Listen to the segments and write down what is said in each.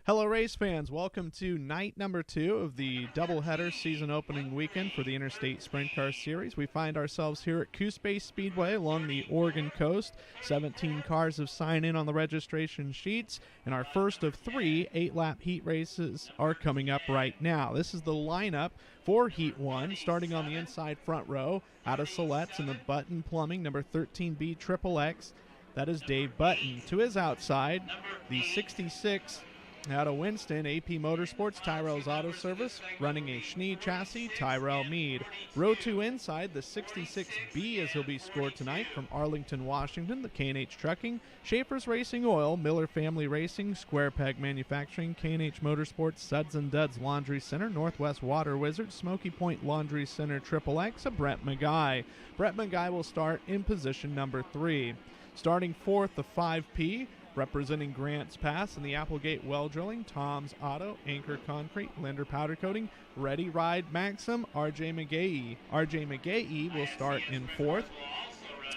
Hello, race fans. Welcome to night number 2 of the doubleheader season opening weekend for the Interstate Sprint Car Series. We find ourselves here at Coos Speedway along the Oregon coast. 17 cars have signed in on the registration sheets, and our first of 3 8-lap heat races are coming up right now. This is the lineup for Heat 1, starting on the inside front row. Out of Siletz in the Button Plumbing, number 13B XXX. That is Dave Button. To his outside, the 66 out of Winston, AP Motorsports, Tyrell's Auto Service, running a Schnee chassis, Tyrell Mead. Row 2 inside, the 66B as he'll be scored tonight from Arlington, Washington, the K&H Trucking, Schaefer's Racing Oil, Miller Family Racing, Square Peg Manufacturing, K&H Motorsports, Suds and Duds Laundry Center, Northwest Water Wizard, Smoky Point Laundry Center, XXX, a Brett McGuy. Brett McGuy will start in position number 3. Starting fourth, the 5P, representing Grants Pass and the Applegate Well Drilling, Tom's Auto, Anchor Concrete, Linder Powder Coating, Ready Ride Maxim, RJ McGahee. RJ McGahee will start in fourth.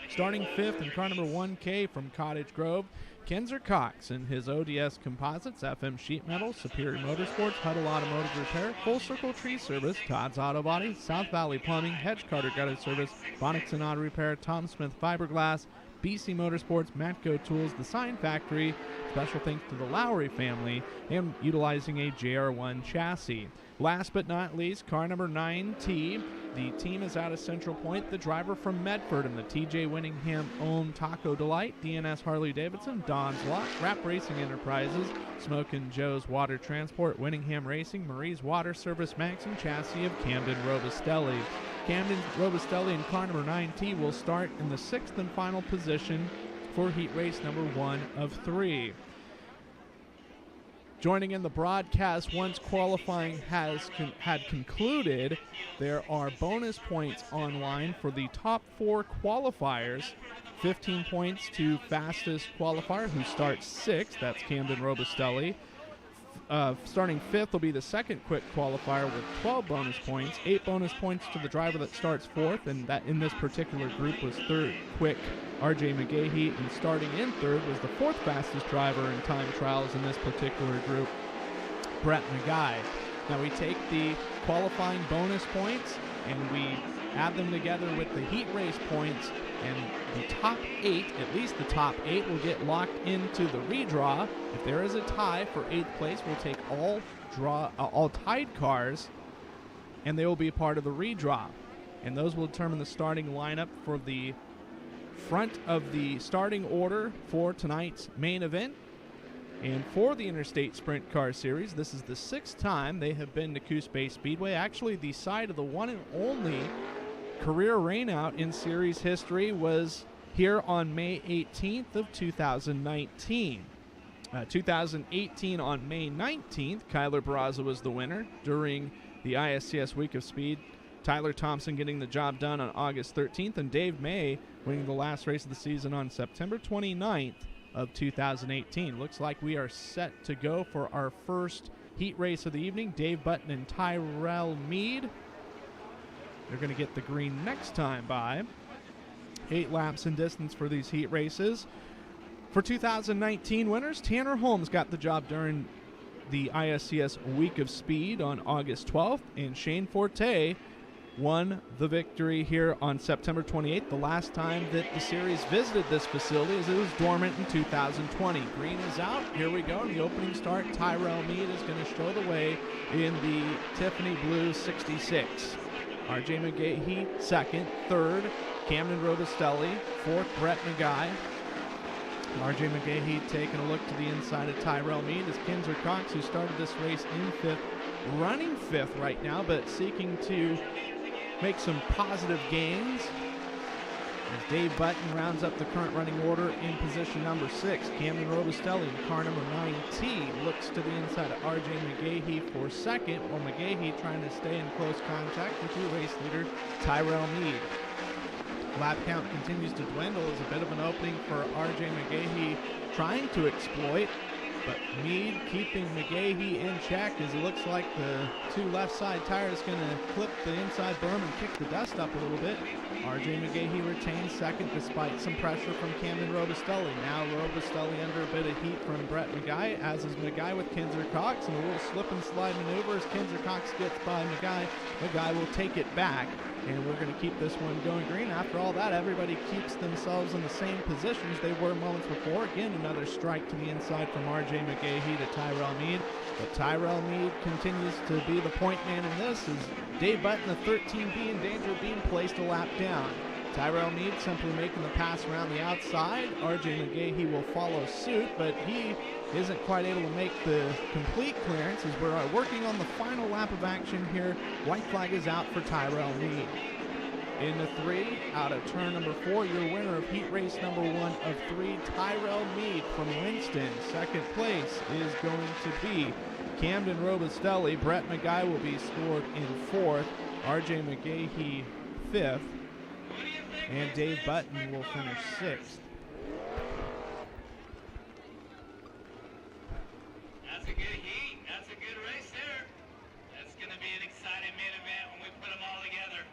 Starting fifth in car number 1K from Cottage Grove, Kenzer Cox in his ODS Composites, FM Sheet Metal, Superior Motorsports, Huddle Automotive Repair, Full Circle Tree Service, Todd's Auto Body, South Valley Plumbing, Hedge Carter Gutter Service, Bonics and Auto Repair, Tom Smith Fiberglass, BC Motorsports, Matco Tools, The Sign Factory. Special thanks to the Lowry family and utilizing a JR1 chassis. Last but not least, car number 9T. The team is out of Central Point. The driver from Medford and the TJ Winningham-owned Taco Delight, DNS Harley-Davidson, Don's Lot, Rap Racing Enterprises, Smokin' Joe's Water Transport, Winningham Racing, Marie's Water Service, Maxim Chassis of Camden Robustelli. Camden Robustelli in car number 9T will start in the 6th and final position for heat race number 1 of 3. Joining in the broadcast once qualifying had concluded, there are bonus points online for the top 4 qualifiers. 15 points to fastest qualifier who starts 6th, that's Camden Robustelli. Starting 5th will be the second quick qualifier with 12 bonus points. 8 bonus points to the driver that starts 4th, and that in this particular group was 3rd quick RJ McGahee, and starting in 3rd was the 4th fastest driver in time trials in this particular group, Brett McGuy. Now we take the qualifying bonus points and we add them together with the heat race points, and the top 8, at least the top 8, will get locked into the redraw. If there is a tie for 8th place, we'll take all tied cars, and they will be part of the redraw. And those will determine the starting lineup for the front of the starting order for tonight's main event. And for the Interstate Sprint Car Series, this is the 6th time they have been to Coos Bay Speedway. Actually, the site of the one and only career rainout in series history was here on May 18th of 2019. 2018 on May 19th, Kyler Barraza was the winner during the ISCS Week of Speed. Tyler Thompson getting the job done on August 13th, and Dave May winning the last race of the season on September 29th of 2018. Looks like we are set to go for our first heat race of the evening. Dave Button and Tyrell Mead. They're going to get the green next time by. 8 laps in distance for these heat races. For 2019 winners, Tanner Holmes got the job during the ISCS Week of Speed on August 12th, and Shane Forte won the victory here on September 28th, the last time that the series visited this facility, as it was dormant in 2020. Green is out. Here we go. In the opening start, Tyrell Mead is going to show the way in the Tiffany Blue 66. RJ McGahee, 2nd. 3rd, Camden Robustelli. 4th, Brett McGuy. RJ McGahee taking a look to the inside of Tyrell Mead is Kenzer Cox, who started this race in 5th, running 5th right now, but seeking to make some positive gains. As Dave Button rounds up the current running order in position number 6, Camden Robustelli in car number 9T looks to the inside of RJ McGahee for 2nd, while McGahee trying to stay in close contact with your race leader, Tyrell Mead. Lap count continues to dwindle as a bit of an opening for RJ McGahee trying to exploit. But Meade keeping McGahee in check as it looks like the two left side tires going to clip the inside berm and kick the dust up a little bit. RJ McGahee retains second despite some pressure from Camden Robustelli. Now Robustelli under a bit of heat from Brett McGuy, as is McGuy with Kinzer Cox, and a little slip and slide maneuver as Kinzer Cox gets by McGuy. McGuy will take it back, and we're going to keep this one going green. After all that, everybody keeps themselves in the same positions they were moments before. Again, another strike to the inside from RJ McGahee to Tyrell Meade. But Tyrell Meade continues to be the point man in this as Dave Button, the 13B, in danger of being placed a lap down. Tyrell Meade simply making the pass around the outside. RJ McGahee will follow suit, but he isn't quite able to make the complete clearance as we're working on the final lap of action here. White flag is out for Tyrell Meade. In the 3, out of turn number 4, your winner of heat race number 1 of 3, Tyrell Meade from Winston. Second place is going to be Camden Robustelli. Brett McGuy will be scored in 4th. RJ McGahee 5th. And Dave Button will finish 6th. That's a good heat. That's a good race there. That's going to be an exciting main event when we put them all together.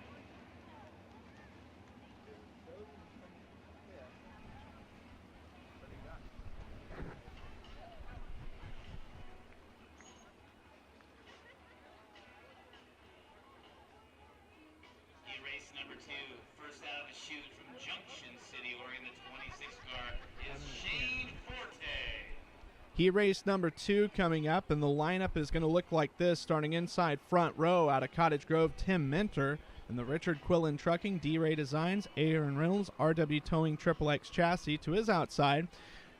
Race number 2, first out of the chute from Junction City, Oregon, the 26 car is Shane Forte. Heat race number 2 coming up, and the lineup is going to look like this. Starting inside front row out of Cottage Grove, Tim Minter. And the Richard Quillen Trucking, D-Ray Designs, Aaron Reynolds, RW Towing XXX Chassis to his outside.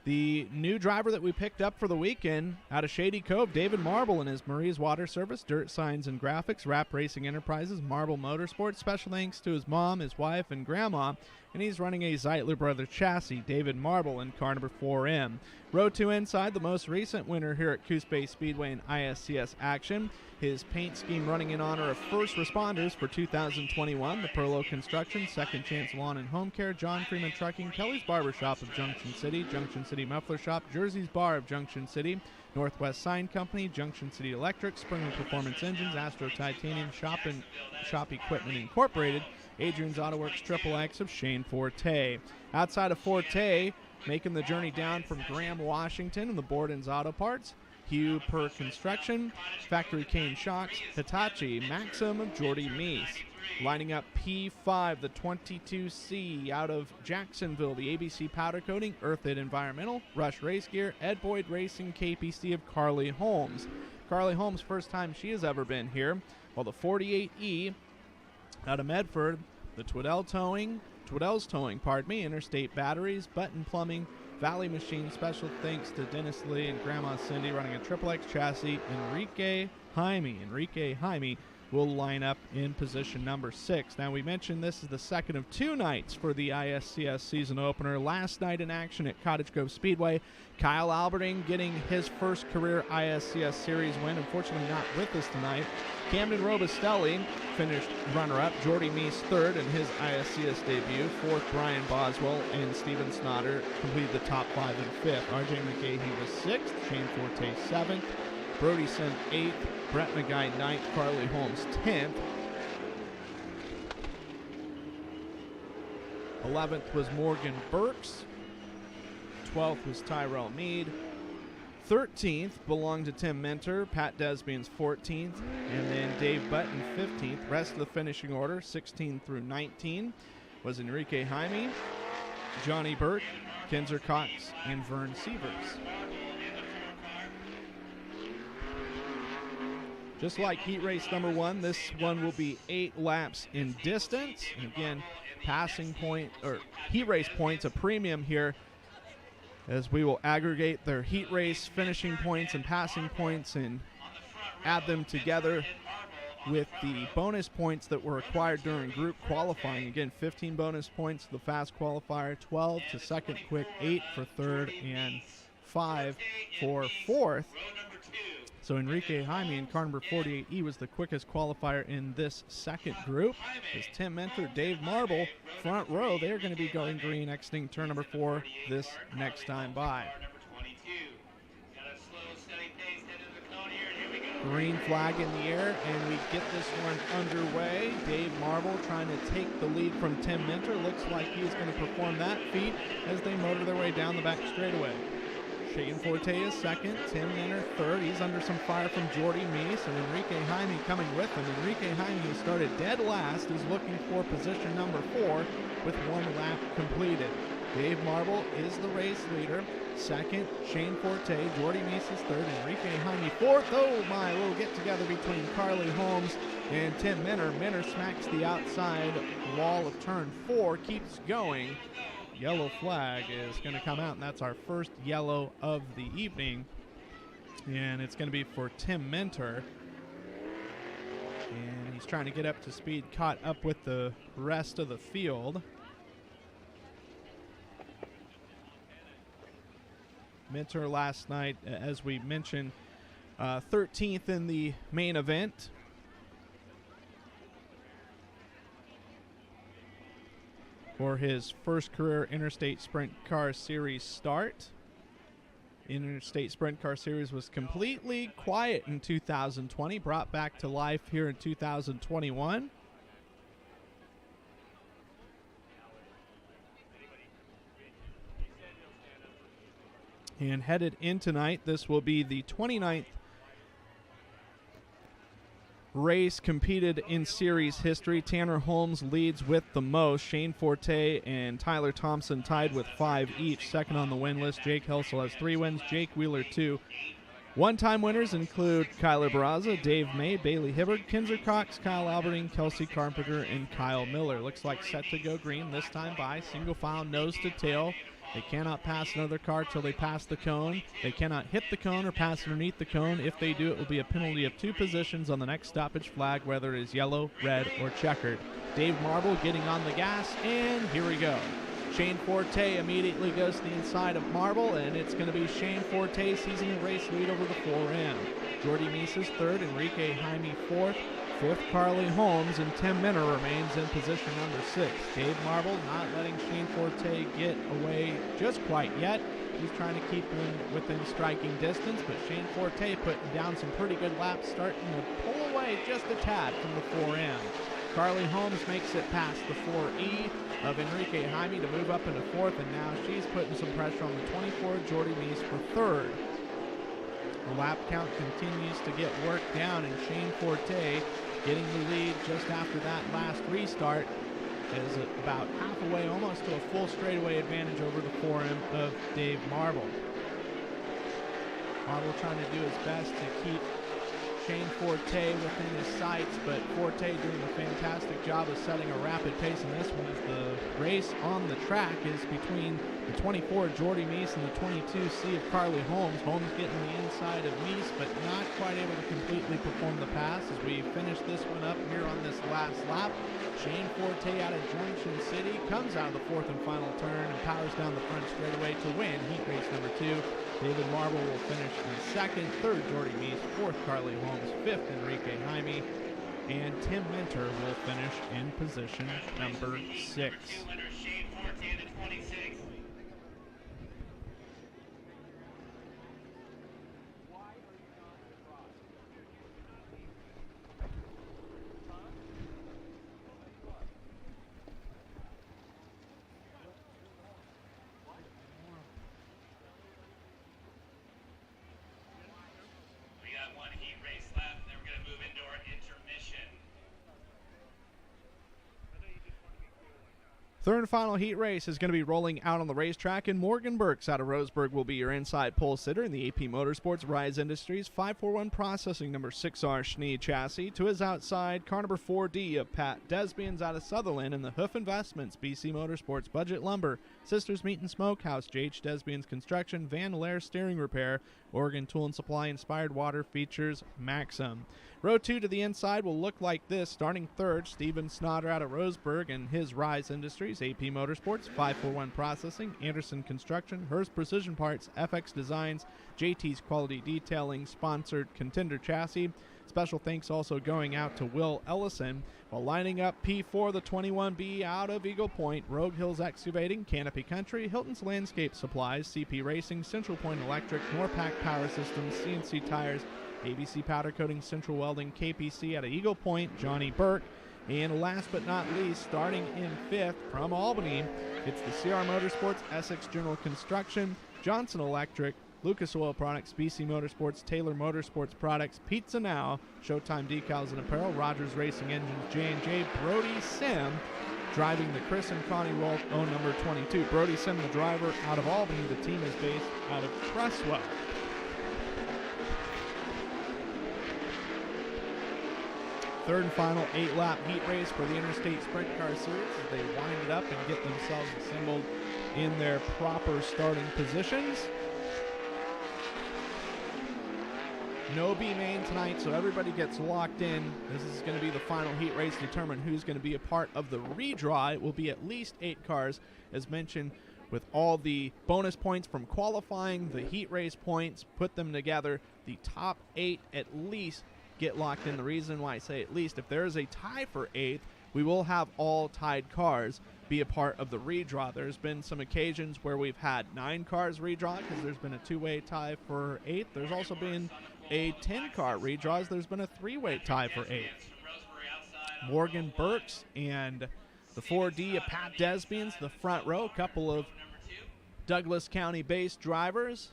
The new driver that we picked up for the weekend out of Shady Cove, David Marble, and his Marie's Water Service, Dirt Signs and Graphics, Rap Racing Enterprises, Marble Motorsports. Special thanks to his mom, his wife, and grandma. And he's running a Zeitler Brothers chassis, David Marble, in car number 4M. Row 2 inside, the most recent winner here at Coos Bay Speedway in ISCS action. His paint scheme running in honor of first responders for 2021. The Perlo Construction, Second Chance Lawn and Home Care, John Freeman Trucking, Kelly's Barbershop of Junction City Muffler Shop, Jersey's Bar of Junction City, Northwest Sign Company, Junction City Electric, Springer Performance Engines, Astro Titanium Shop Equipment Incorporated, Adrian's Auto Works XXX of Shane Forte. Outside of Forte, making the journey down from Graham, Washington, and the Borden's Auto Parts, Hugh Per Construction, Factory Cane Shocks, Hitachi, Maxim of Jordy Meese. Lining up P5, the 22C out of Jacksonville, the ABC Powder Coating, Earthid Environmental, Rush Race Gear, Ed Boyd Racing, KPC of Carly Holmes. Carly Holmes, first time she has ever been here. While the 48E out of Medford, the Twiddell's Towing, Interstate Batteries, Button Plumbing, Valley Machine. Special thanks to Dennis Lee and Grandma Cindy running a XXX chassis. Enrique Jaime will line up in position number 6. Now, we mentioned this is the second of 2 nights for the ISCS season opener. Last night in action at Cottage Grove Speedway, Kyle Alberding getting his first career ISCS series win. Unfortunately not with us tonight. Camden Robustelli finished runner-up. Jordy Meese third in his ISCS debut. Fourth, Brian Boswell and Steven Snotter completed the top 5 and 5th. RJ McGahee was 6th. Shane Forte 7th. Brody Sen 8th. Brett McGuy 9th, Carly Holmes 10th. 11th was Morgan Burks. 12th was Tyrell Meade. 13th belonged to Tim Minter. Pat Desbian's 14th. And then Dave Button 15th. Rest of the finishing order, 16 through 19, was Enrique Jaime, Johnny Burke, Kinzer Cox, and Vern Sievers. Just like heat race number 1, this one will be 8 laps in distance. And again, passing point or heat race points, a premium here, as we will aggregate their heat race finishing points and passing points and add them together with the bonus points that were acquired during group qualifying. Again, 15 bonus points to the fast qualifier, 12 to second quick, 8 for third, and 5 for fourth. So Enrique Jaime in car number 48E was the quickest qualifier in this second group. As Tim Minter, Dave Marble, front row, they're going to be going green exiting turn number 4 this next time by. Green flag in the air, and we get this one underway. Dave Marble trying to take the lead from Tim Minter. Looks like he's going to perform that feat as they motor their way down the back straightaway. Shane Forte is second, Tim Minter third. He's under some fire from Jordy Meese, and Enrique Jaime coming with him. Enrique Jaime, who started dead last, is looking for position number 4 with 1 lap completed. Dave Marble is the race leader. Second, Shane Forte. Jordy Meese is third. Enrique Jaime fourth. Oh my, a little get-together between Carly Holmes and Tim Minter. Minter smacks the outside wall of turn 4, keeps going. Yellow flag is going to come out, and that's our first yellow of the evening. And it's going to be for Tim Minter. And he's trying to get up to speed, caught up with the rest of the field. Minter last night, as we mentioned, 13th in the main event. For his first career Interstate Sprint Car Series start. Interstate Sprint Car Series was completely quiet in 2020, brought back to life here in 2021. And headed in tonight, this will be the 29th race competed in series history. Tanner Holmes leads with the most. Shane Forte and Tyler Thompson tied with 5 each. Second on the win list, Jake Helsel has 3 wins, Jake Wheeler 2. One-time winners include Kyler Barraza, Dave May, Bailey Hibbard, Kinzer Cox, Kyle Alberding, Kelsey Carpenter, and Kyle Miller. Looks like set to go green, this time by single file nose to tail. They cannot pass another car till they pass the cone. They cannot hit the cone or pass underneath the cone. If they do, it will be a penalty of 2 positions on the next stoppage flag, whether it is yellow, red, or checkered. Dave Marble getting on the gas, and here we go. Shane Forte immediately goes to the inside of Marble, and it's going to be Shane Forte seizing the race lead over the 4M. Jordy Meese is third, Enrique Jaime fourth. Fifth, Carly Holmes, and Tim Minter remains in position number 6. Dave Marble not letting Shane Forte get away just quite yet. He's trying to keep him within striking distance, but Shane Forte putting down some pretty good laps, starting to pull away just a tad from the 4M. Carly Holmes makes it past the 4E of Enrique Jaime to move up into 4th, and now she's putting some pressure on the 24, Jordy Meese, for 3rd. The lap count continues to get worked down, and Shane Forte getting the lead just after that last restart is about half away, almost to a full straightaway advantage over the 4M of Dave Marble. Marble trying to do his best to keep Shane Forte within his sights, but Forte doing a fantastic job of setting a rapid pace in this one, as the race on the track is between the 24 Jordy Meese and the 22C of Carly Holmes. Holmes getting the inside of Meese, but not quite able to completely perform the pass. As we finish this one up here on this last lap, Shane Forte out of Junction City comes out of the 4th and final turn and powers down the front straightaway to win heat race number 2. David Marble will finish in 2nd, 3rd Jordy Meese, 4th Carly Holmes, 5th Enrique Jaime, and Tim Minter will finish in position number 6. Third and final heat race is going to be rolling out on the racetrack, and Morgan Burks out of Roseburg will be your inside pole sitter in the AP Motorsports Rise Industries 541 Processing number 6R Schnee chassis. To his outside, car number 4D of Pat Desbians out of Sutherland, and the Hoof Investments, BC Motorsports, Budget Lumber, Sisters Meat and Smokehouse, J.H. Desbians Construction, Van Lair Steering Repair, Oregon Tool and Supply, Inspired Water Features, Maxim. Row 2 to the inside will look like this. Starting third, Steven Snotter out of Roseburg and his Rise Industries, AP Motorsports, 541 Processing, Anderson Construction, Hurst Precision Parts, FX Designs, JT's Quality Detailing, sponsored Contender Chassis. Special thanks also going out to Will Ellison. While lining up P4, the 21B out of Eagle Point, Rogue Hills Excavating, Canopy Country, Hilton's Landscape Supplies, CP Racing, Central Point Electric, Norpac Power Systems, CNC Tires, ABC Powder Coating, Central Welding, KPC out of Eagle Point, Johnny Burke. And last but not least, starting in fifth from Albany, it's the CR Motorsports, Essex General Construction, Johnson Electric, Lucas Oil Products, BC Motorsports, Taylor Motorsports Products, Pizza Now, Showtime Decals and Apparel, Rogers Racing Engines, J&J, Brody Sim, driving the Chris and Connie Rolfe own number 22. Brody Sim, the driver out of Albany. The team is based out of Cresswell. Third and final 8-lap heat race for the Interstate Sprint Car Series as they wind it up and get themselves assembled in their proper starting positions. No B-main tonight, so everybody gets locked in. This is going to be the final heat race to determine who's going to be a part of the redraw. It will be at least 8 cars, as mentioned, with all the bonus points from qualifying, the heat race points, put them together. The top 8 at least get locked in. The reason why I say at least, if there is a tie for 8th, we will have all tied cars be a part of the redraw. There's been some occasions where we've had 9 cars redraw because there's been a 2-way tie for 8th. There's also been a 10-car redraw as there's been a 3-way tie for 8th. Morgan Burks and the 4D of Pat Desbians, the front row, a couple of Douglas County-based drivers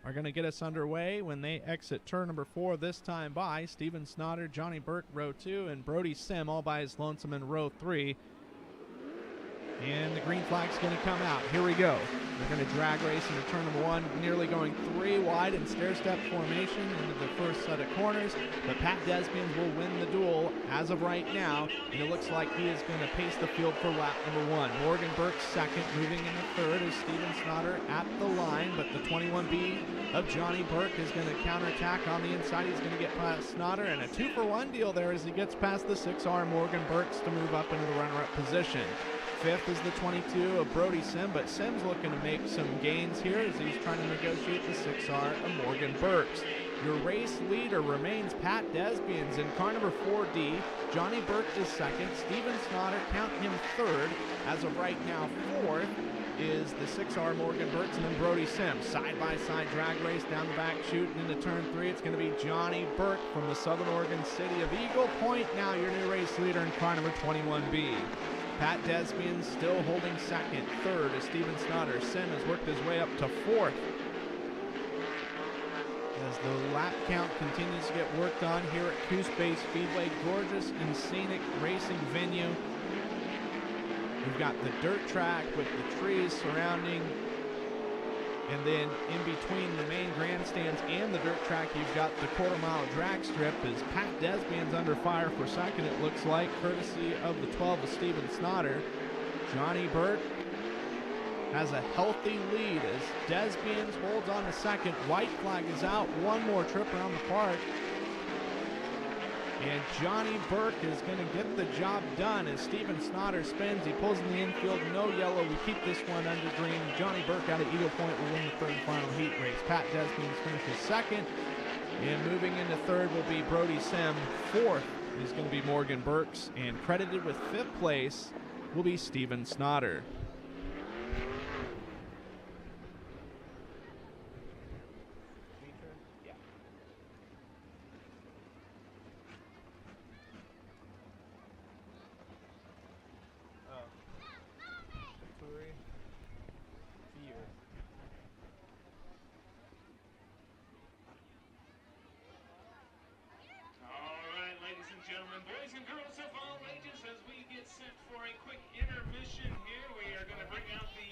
are going to get us underway when they exit turn number 4 this time by. Steven Snotter, Johnny Burke, row 2, and Brody Sim all by his lonesome in row 3. And the green flag's going to come out. Here we go. They're going to drag race into turn number 1, nearly going 3 wide in stair-step formation into the first set of corners. But Pat Desbians will win the duel as of right now, and it looks like he is going to pace the field for lap number 1. Morgan Burke second, moving into third is Steven Snotter at the line, but the 21B of Johnny Burke is going to counterattack on the inside. He's going to get past Snotter, and a 2-for-1 deal there as he gets past the 6R Morgan Burks to move up into the runner-up position. Fifth is the 22 of Brody Sim, but Sim's looking to make some gains here as he's trying to negotiate the 6R of Morgan Burks. Your race leader remains Pat Desbians in car number 4D. Johnny Burke is second. Steven Snotter, count him third. As of right now, fourth is the 6R Morgan Burks, and then Brody Sim. Side-by-side drag race down the back chute and into turn 3. It's going to be Johnny Burke from the Southern Oregon city of Eagle Point, now your new race leader in car number 21B. Pat Desbian still holding second. Third is Steven Snotter. Sim has worked his way up to fourth as the lap count continues to get worked on here at Coos Speedway. Gorgeous and scenic racing venue. We've got the dirt track with the trees surrounding, and then in between the main grandstands and the dirt track, you've got the quarter-mile drag strip as Pat Desbian's under fire for second, it looks like, courtesy of the 12 of Steven Snotter. Johnny Burke has a healthy lead as Desbians holds on to second. White flag is out. One more trip around the park. And Johnny Burke is going to get the job done as Steven Snotter spins. He pulls in the infield. No yellow. We keep this one under green. Johnny Burke out of Eagle Point will win the third and final heat race. Pat Desbians finishes second. And moving into third will be Brody Sim. Fourth is going to be Morgan Burks. And credited with fifth place will be Steven Snotter. Gentlemen, boys and girls of all ages, as we get set for a quick intermission here, we are going to bring out the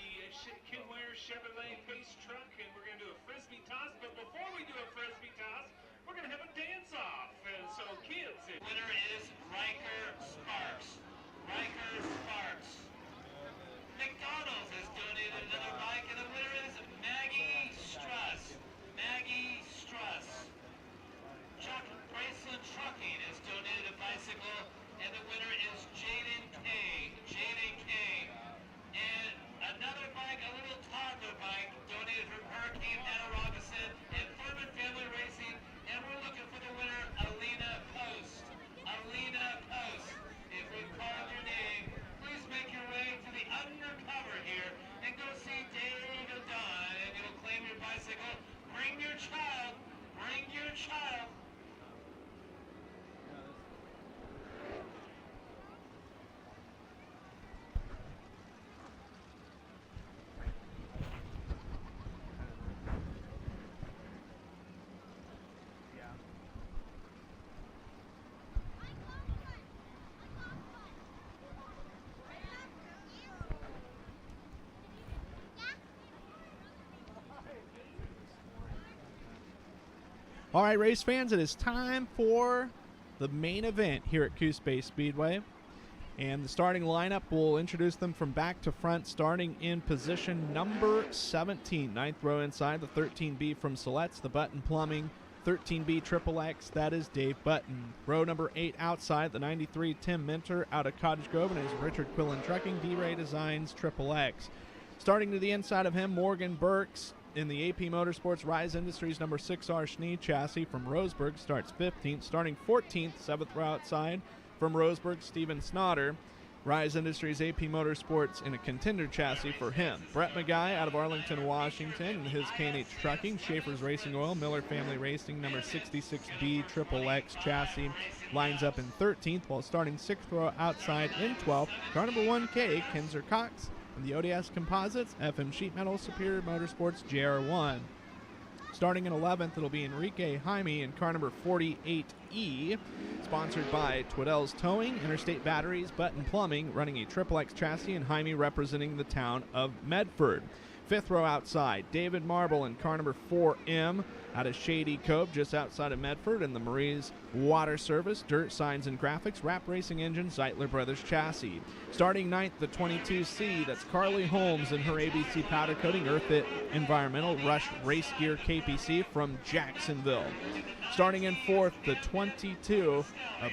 Kinware Chevrolet Pace truck, and we're going to do a frisbee toss. But before we do a frisbee toss, we're going to have a dance-off. And so, kids, the winner is Riker Sparks. Riker Sparks. McDonald's has donated another bike, and the winner is Maggie Struss. Maggie Struss. Chuck Bracelet Trucking All right, race fans, it is time for the main event here at Coos Speedway. And the starting lineup, we'll introduce them from back to front, starting in position number 17. Ninth row inside, the 13B from Siletz, the Button Plumbing, 13B XXX, that is Dave Button. Row number 8 outside, the 93 Tim Minter out of Cottage Grove, and his Richard Quillen Trucking, D-Ray Designs XXX. Starting to the inside of him, Morgan Burks in the AP Motorsports Rise Industries number 6R Schnee chassis from Roseburg, starts 15th. Starting 14th, 7th row outside from Roseburg, Steven Snotter. Rise Industries AP Motorsports in a contender chassis for him. Brett McGuy out of Arlington, Washington, and his K&H Trucking, Schaefer's Racing Oil, Miller Family Racing, number 66B XXX chassis, lines up in 13th, while starting 6th row outside in 12th. Car number 1K, Kinzer Cox, and the ODS Composites, FM Sheet Metal, Superior Motorsports, JR1. Starting in 11th, it'll be Enrique Jaime in car number 48E, sponsored by Twiddell's Towing, Interstate Batteries, Button Plumbing, running a XXX chassis, and Jaime representing the town of Medford. 5th row outside, David Marble in car number 4M out of Shady Cove, just outside of Medford, and the Marie's Water Service, Dirt Signs and Graphics, Wrap Racing Engine, Zeitler Brothers chassis. Starting 9th, the 22C, that's Carly Holmes in her ABC Powder Coating, Earth It Environmental, Rush Race Gear KPC from Jacksonville. Starting in 4th, the 22,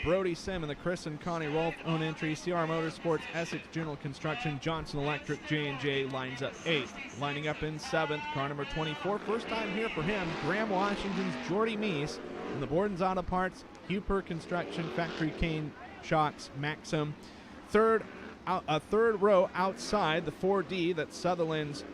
Brody Sim in the Chris and Connie Rolfe own entry, CR Motorsports, Essex General Construction, Johnson Electric, J&J lines up 8th. Lining up in 7th, car number 24, first time here for him, Graham Washington's Jordy Meese in the Borden's Auto Parts, Huper Construction, Factory Cane Shocks, Maxim. Third row outside, the 4D, that's Sutherland's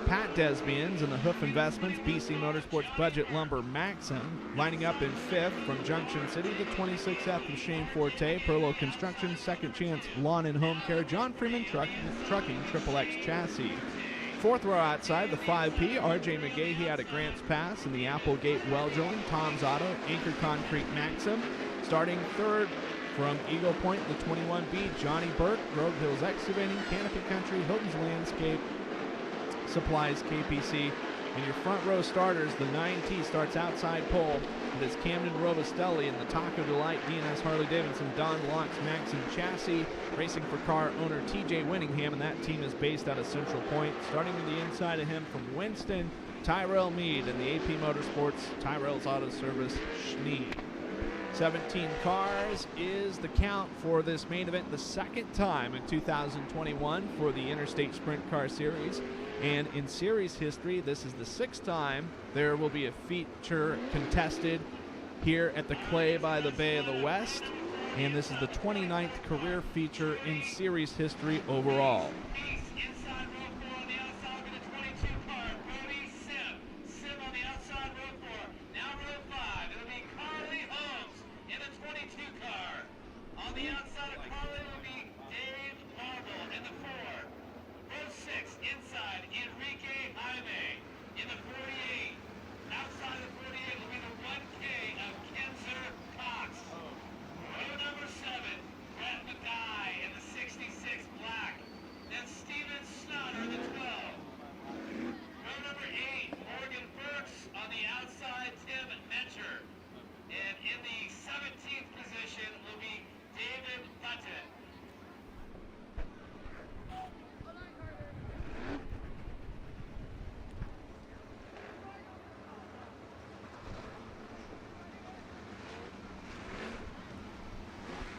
Pat Desbians and the Hoof Investments, BC Motorsports Budget Lumber, Maxim. Lining up in 5th from Junction City, the 26F of Shane Forte, Perlo Construction, Second Chance Lawn and Home Care, John Freeman Trucking, XXX chassis. 4th row outside, the 5P, RJ McGahee out of Grants Pass and the Applegate Well Drilling, Tom's Auto, Anchor Concrete, Maxim. Starting 3rd from Eagle Point, the 21B, Johnny Burke, Grove Hills Excavating, Canopy Country, Hilton's Landscape Supplies, KPC. And your front row starters, the 9T starts outside pole. It is Camden Robustelli and the Taco Delight DNS Harley Davidson Don Locks Maxim chassis, racing for car owner TJ Winningham, and that team is based out of Central Point. Starting to the inside of him from Winston, Tyrell Mead and the AP Motorsports Tyrell's Auto Service Schnee. 17 cars is the count for this main event, the second time in 2021 for the Interstate Sprint Car Series. And in series history, this is the 6th time there will be a feature contested here at the Clay by the Bay of the West. And this is the 29th career feature in series history overall.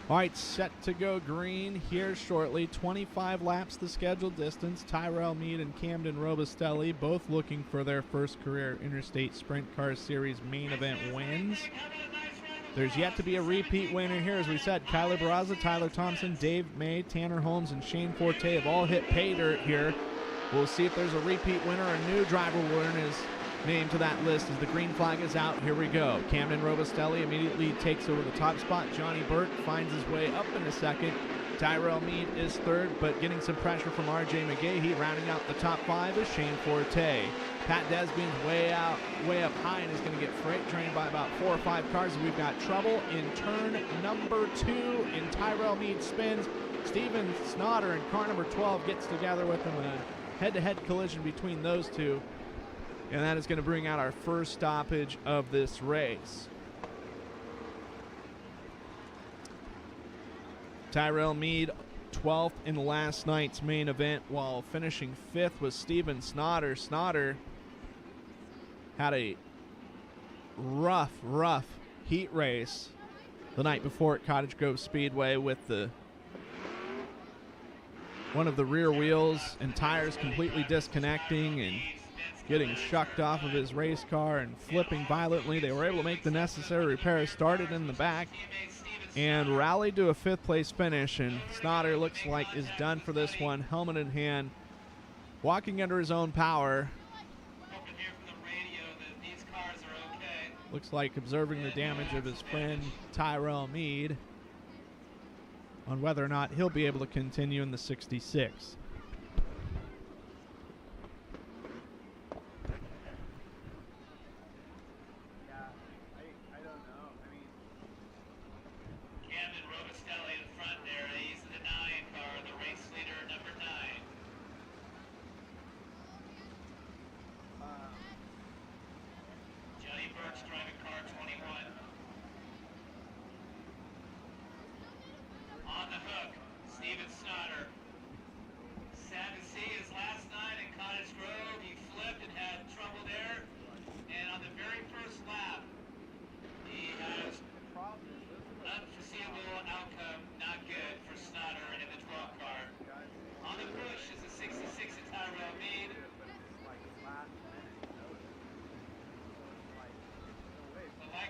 All right, set to go green here shortly. 25 laps the scheduled distance. Tyrell Mead and Camden Robustelli both looking for their first career Interstate Sprint Car Series main event wins. There's yet to be a repeat winner here. As we said, Kyler Barraza, Tyler Thompson, Dave May, Tanner Holmes, and Shane Forte have all hit pay dirt here. We'll see if there's a repeat winner. A new driver will earn his name to that list as the green flag is out. Here we go. Camden Robustelli immediately takes over the top spot. Johnny Burke finds his way up in a second. Tyrell Mead is third, but getting some pressure from RJ McGahee. Rounding out the top 5 is Shane Forte. Pat Desbian's way up high and is going to get freight trained by about 4 or 5 cars. We've got trouble in turn number 2, and Tyrell Mead spins. Steven Snotter in car number 12 gets together with him. A head-to-head collision between those two. And that is going to bring out our first stoppage of this race. Tyrell Mead, 12th in last night's main event, while finishing 5th was Steven Snotter. Snotter had a rough heat race the night before at Cottage Grove Speedway with one of the rear wheels and tires completely disconnecting and getting shucked off of his race car and flipping violently. They were able to make the necessary repairs, started in the back, and rallied to a 5th place finish. And Snotter looks like is done for this one, helmet in hand, walking under his own power. Looks like observing the damage of his friend Tyrell Mead on whether or not he'll be able to continue in the 66.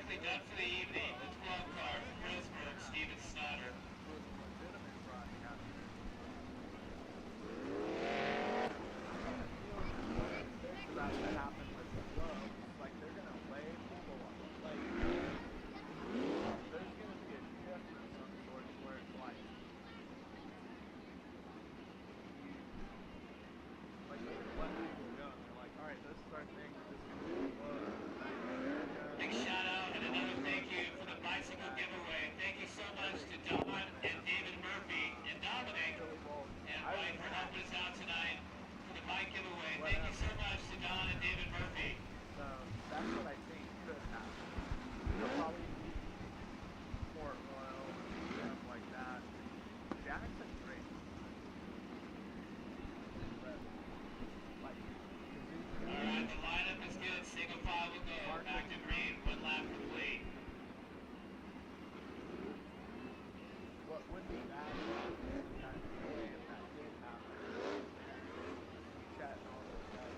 Done for the evening, the 12 car from Hillsburg, Steven Snotter. Big shout out and another thank you for the bicycle giveaway. Thank you so much to Don and David Murphy and Dominic and Mike for helping us out tonight for the bike giveaway. Thank you so much to Don and David Murphy. So that's what I think could happen. They'll probably need more oil and stuff like that. Jackson's great. But, like, All right, the lineup is good. Single file will go. Back to green. 1 lap complete. what would be bad is that way if that did happen. Chat and all those guys.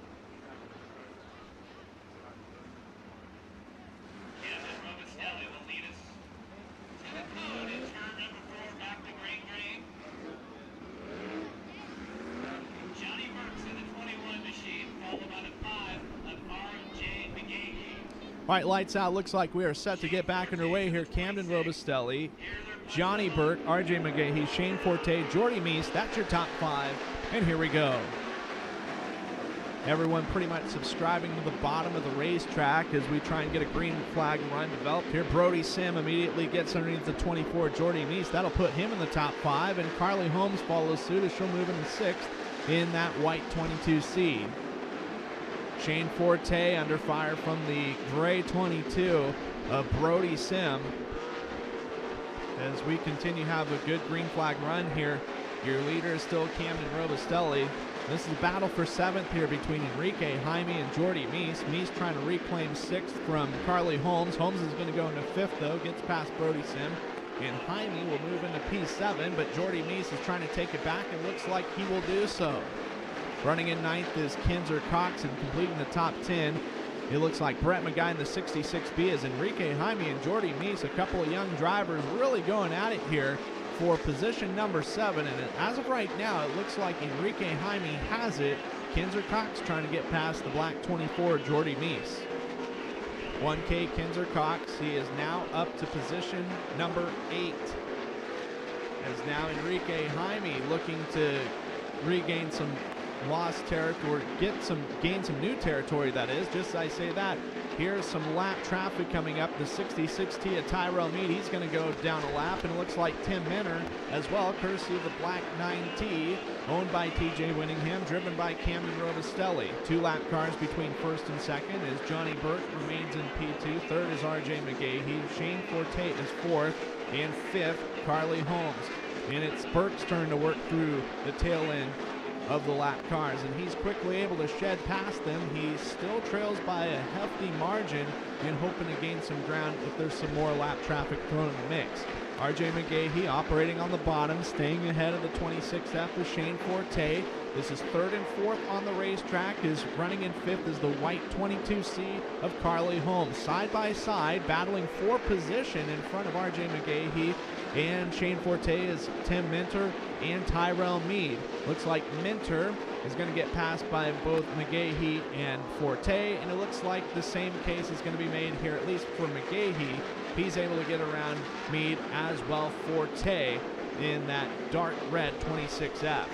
Camden Robustelli will lead us to the code in turn number 4, back to green. Johnny Burks in the 21 machine, followed by the 5 of R.J. McGahee. All right, lights out. Looks like we are set to get back underway here. Camden Robustelli, Johnny Burke, R.J. McGahee, Shane Forte, Jordy Meese. That's your top 5. And here we go. Everyone pretty much subscribing to the bottom of the racetrack as we try and get a green flag run developed here. Brody Sim immediately gets underneath the 24, Jordy Meese. That'll put him in the top 5. And Carly Holmes follows suit as she'll move into 6th in that white 22C. Shane Forte under fire from the gray 22 of Brody Sim. As we continue to have a good green flag run here, your leader is still Camden Robustelli. This is a battle for 7th here between Enrique Jaime and Jordy Meese. Meese trying to reclaim 6th from Carly Holmes. Holmes is going to go into 5th, though, gets past Brody Sim. And Jaime will move into P7, but Jordy Meese is trying to take it back and looks like he will do so. Running in 9th is Kinzer Cox and completing the top 10. It looks like Brett McGuy in the 66B is Enrique Jaime and Jordy Meese, a couple of young drivers really going at it here for position number 7. And as of right now, it looks like Enrique Jaime has it. Kinzer Cox trying to get past the black 24, Jordy Meese. 1K Kinzer Cox, he is now up to position number 8. As now Enrique Jaime looking to regain some lost territory, gain some new territory, that is. Just as I say that, Here's some lap traffic coming up. The 66T of Tyrell Mead, he's going to go down a lap, and it looks like Tim Minner as well, courtesy of the black 9T, owned by TJ Winningham, driven by Camden Robustelli. 2 lap cars between first and second as Johnny Burke remains in P2. Third is RJ McGahee. Shane Forte is fourth, and fifth, Carly Holmes. And it's Burke's turn to work through the tail end of the lap cars, and he's quickly able to shed past them. He still trails by a hefty margin and hoping to gain some ground if there's some more lap traffic thrown in the mix. RJ McGahee operating on the bottom, staying ahead of the 26F with Shane Forte. This is third and fourth on the racetrack. His running in fifth is the white 22C of Carly Holmes. Side by side, battling for position in front of RJ McGahee and Shane Forte is Tim Minter and Tyrell Mead. Looks like Minter is going to get passed by both McGahee and Forte, and it looks like the same case is going to be made here, at least for McGahee. He's able to get around Mead as well, Forte, in that dark red 26F.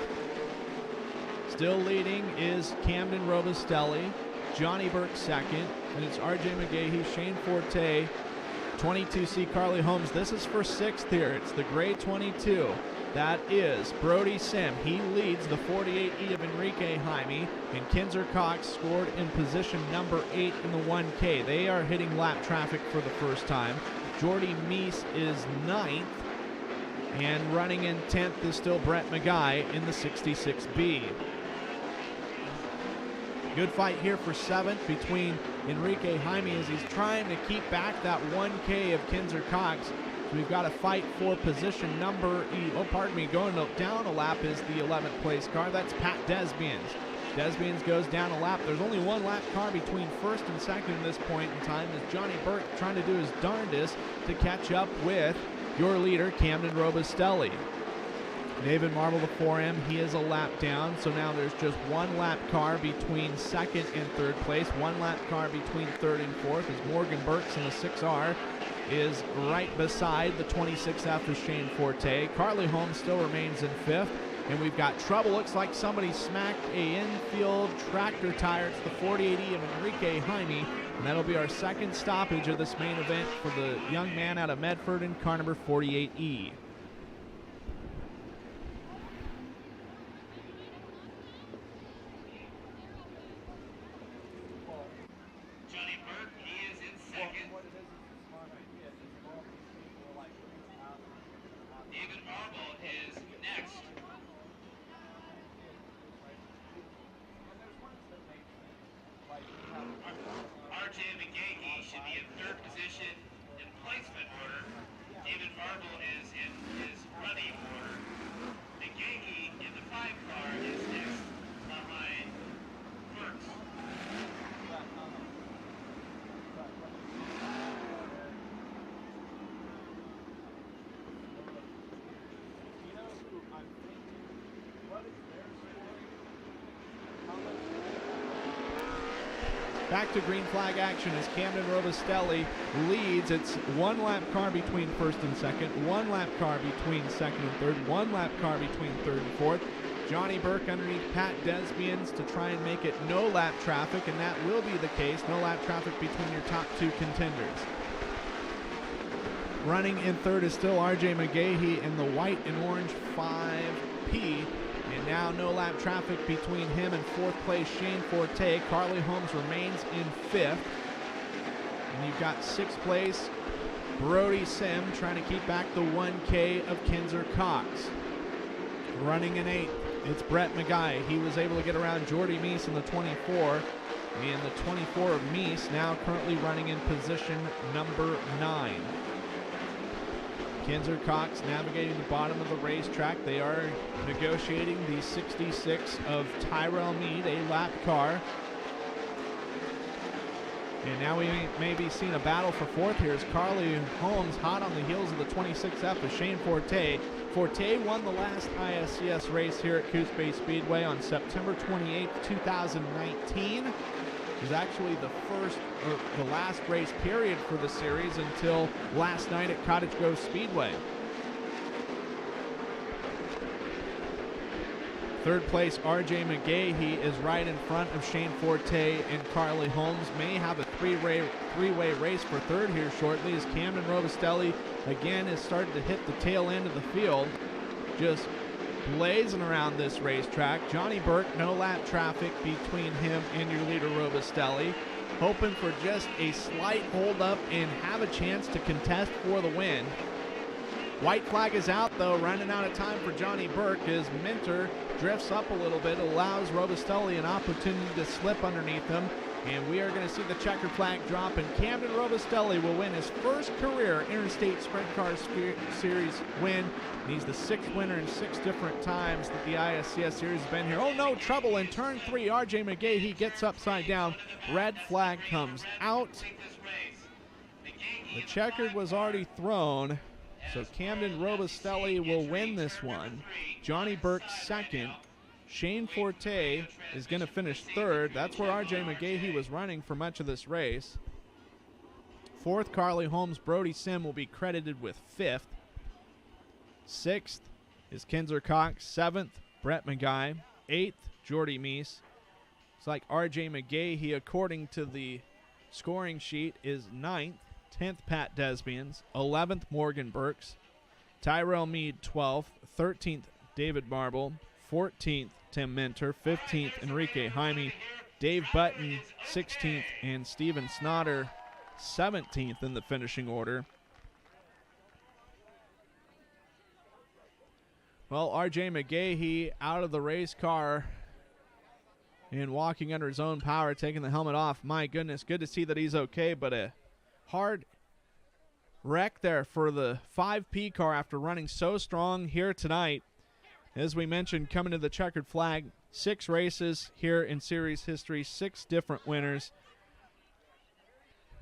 Still leading is Camden Robustelli, Johnny Burke second, and it's RJ McGahee, Shane Forte, 22C Carly Holmes. This is for sixth here. It's the gray 22. That is Brody Sim. He leads the 48E of Enrique Jaime, and Kinzer Cox scored in position number 8 in the 1K. They are hitting lap traffic for the first time. Jordy Meese is 9th, and running in 10th is still Brett McGuy in the 66B. Good fight here for 7th between Enrique Jaime as he's trying to keep back that 1K of Kinzer Cox. So we've got a fight for position number going down a lap is the 11th place car. That's Pat Desbians. Desbians goes down a lap. There's only 1 lap car between first and second at this point in time as Johnny Burke trying to do his darndest to catch up with your leader, Camden Robustelli. David Marble, the 4M, he is a lap down, so now there's just 1 lap car between second and third place, 1 lap car between third and fourth as Morgan Burks in the 6R is right beside the 26F of Shane Forte. Carly Holmes still remains in fifth, and we've got trouble. Looks like somebody smacked a infield tractor tire. It's the 48E of Enrique Jaime, and that'll be our second stoppage of this main event for the young man out of Medford in car number 48E. Back to green flag action as Camden Robustelli leads. It's 1 lap car between first and second, 1 lap car between second and third, 1 lap car between third and fourth. Johnny Burke underneath Pat Desbians to try and make it no lap traffic, and that will be the case. No lap traffic between your top 2 contenders. Running in third is still RJ McGahee in the white and orange 5P. And now no lap traffic between him and fourth place Shane Forte. Carly Holmes remains in fifth. And you've got sixth place Brody Sim trying to keep back the 1K of Kinzer Cox. Running in eighth, it's Brett McGuy. He was able to get around Jordy Meese in the 24. And the 24 of Meese now currently running in position number 9. Kinzer Cox navigating the bottom of the racetrack. They are negotiating the 66 of Tyrell Mead, a lap car. And now we may be seeing a battle for fourth here as Carly Holmes hot on the heels of the 26F of Shane Forte. Forte won the last ISCS race here at Coos Bay Speedway on September 28, 2019. It was actually the last race period for the series until last night at Cottage Grove Speedway. Third place, RJ McGahee is right in front of Shane Forte and Carly Holmes. May have a three-way race for third here shortly as Camden Robustelli again is starting to hit the tail end of the field. Just blazing around this racetrack. Johnny Burke, no lap traffic between him and your leader Robustelli. Hoping for just a slight hold up and have a chance to contest for the win. White flag is out though, running out of time for Johnny Burke as Minter drifts up a little bit, allows Robustelli an opportunity to slip underneath him, and we are going to see the checkered flag drop, and Camden Robustelli will win his first career Interstate Sprint Car Series win. And he's the sixth winner in 6 different times that the ISCS Series has been here. Oh no, trouble in turn 3. RJ McGahee gets upside down. Red flag comes out. The checkered was already thrown. So Camden Robustelli will win this one. Johnny Burke second. Shane Forte is going to finish third. That's where RJ McGahee was running for much of this race. Fourth, Carly Holmes. Brody Sim will be credited with 5th. 6th is Kinzer Cox. 7th, Brett McGuy. 8th, Jordy Meese. It's like RJ McGahee, according to the scoring sheet, is 9th. 10th, Pat Desbians. 11th, Morgan Burks. Tyrell Mead, 12th. 13th, David Marble. 14th, Tim Minter. 15th, Enrique Jaime. Dave Button, 16th. And Steven Snotter, 17th in the finishing order. Well, RJ McGahee out of the race car and walking under his own power, taking the helmet off. My goodness, good to see that he's okay, but a hard wreck there for the 5P car after running so strong here tonight. As we mentioned, coming to the checkered flag, 6 races here in series history, 6 different winners.